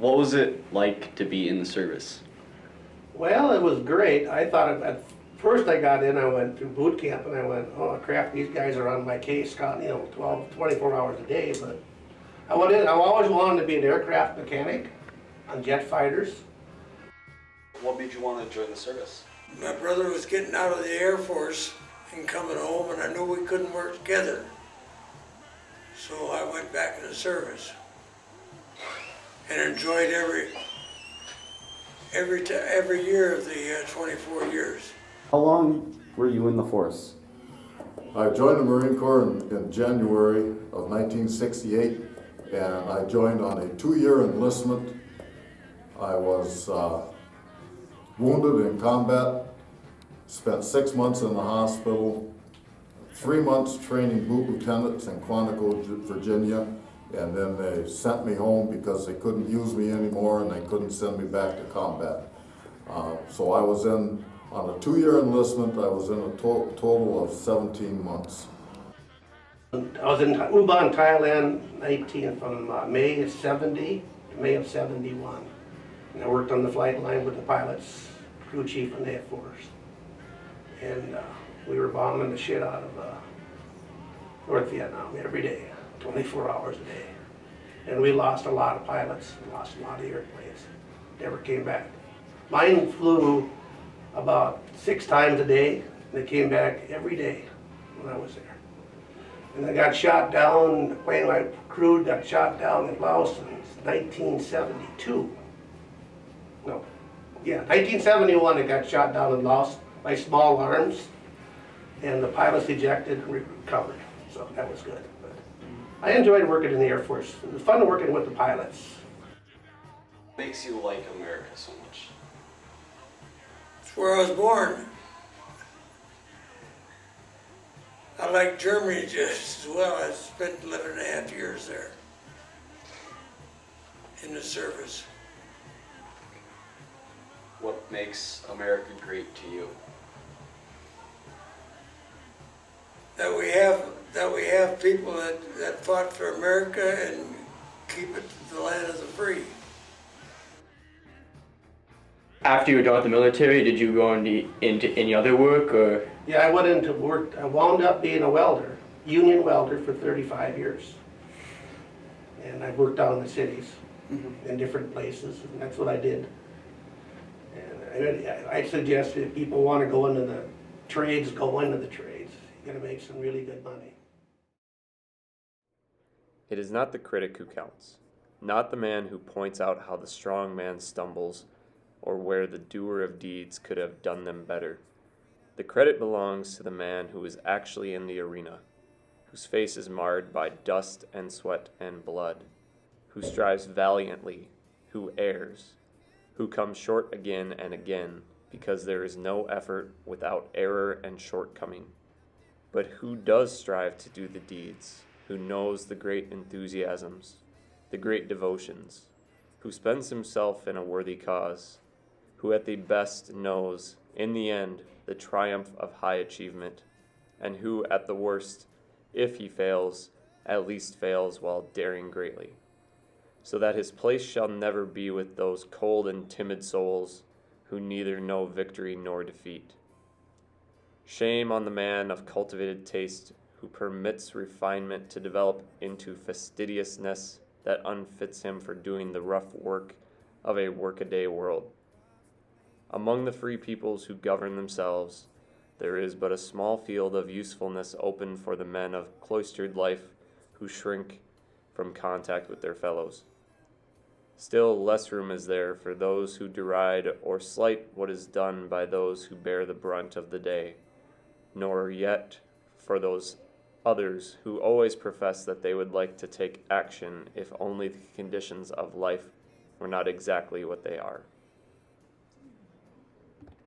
What was it like to be in the service? Well, it was great. I thought at first I got in, I went through boot camp and I went, oh crap, these guys are on my case, 12, 24 hours a day. But I went in, I always wanted to be an aircraft mechanic on jet fighters. What made you want to join the service? My brother was getting out of the Air Force and coming home, and I knew we couldn't work together. So I went back in the service and enjoyed every year of the 24 years. How long were you in the force? I joined the Marine Corps in January of 1968, and I joined on a 2-year enlistment. I was wounded in combat, spent 6 months in the hospital, 3 months training boot lieutenants in Quantico, Virginia, and then they sent me home because they couldn't use me anymore and they couldn't send me back to combat. So I was on a 2-year enlistment. I was in a total of 17 months. I was in Ubon, Thailand, from May of 70 to May of 71. And I worked on the flight line with the pilots, crew chief, and the Air Force. And we were bombing the shit out of North Vietnam every day, 24 hours a day. And we lost a lot of pilots, lost a lot of airplanes, never came back. Mine flew about 6 times a day, and they came back every day when I was there. And I got shot down, the plane I crewed got shot down in Laos in 1972. No, yeah, 1971 it got shot down in Laos by small arms, and the pilots ejected and recovered, so that was good. But I enjoyed working in the Air Force. It was fun working with the pilots. What makes you like America so much? It's where I was born. I like Germany just as well. I spent 11.5 years there in the service. What makes America great to you? That we have people that fought for America and keep it the land of the free. After you were done with the military, did you go into any other work, or? Yeah, I went into work, I wound up being a welder, union welder for 35 years. And I worked out in the cities, in different places, and that's what I did. And I suggest if people want to go into the trades, go into the trades. You're going to make some really good money. It is not the critic who counts, not the man who points out how the strong man stumbles, or where the doer of deeds could have done them better. The credit belongs to the man who is actually in the arena, whose face is marred by dust and sweat and blood, who strives valiantly, who errs, who comes short again and again, because there is no effort without error and shortcoming, but who does strive to do the deeds, who knows the great enthusiasms, the great devotions, who spends himself in a worthy cause, who at the best knows, in the end, the triumph of high achievement, and who at the worst, if he fails, at least fails while daring greatly, so that his place shall never be with those cold and timid souls who neither know victory nor defeat. Shame on the man of cultivated taste who permits refinement to develop into fastidiousness that unfits him for doing the rough work of a workaday world. Among the free peoples who govern themselves, there is but a small field of usefulness open for the men of cloistered life who shrink from contact with their fellows. Still less room is there for those who deride or slight what is done by those who bear the brunt of the day, nor yet for those others who always profess that they would like to take action if only the conditions of life were not exactly what they are.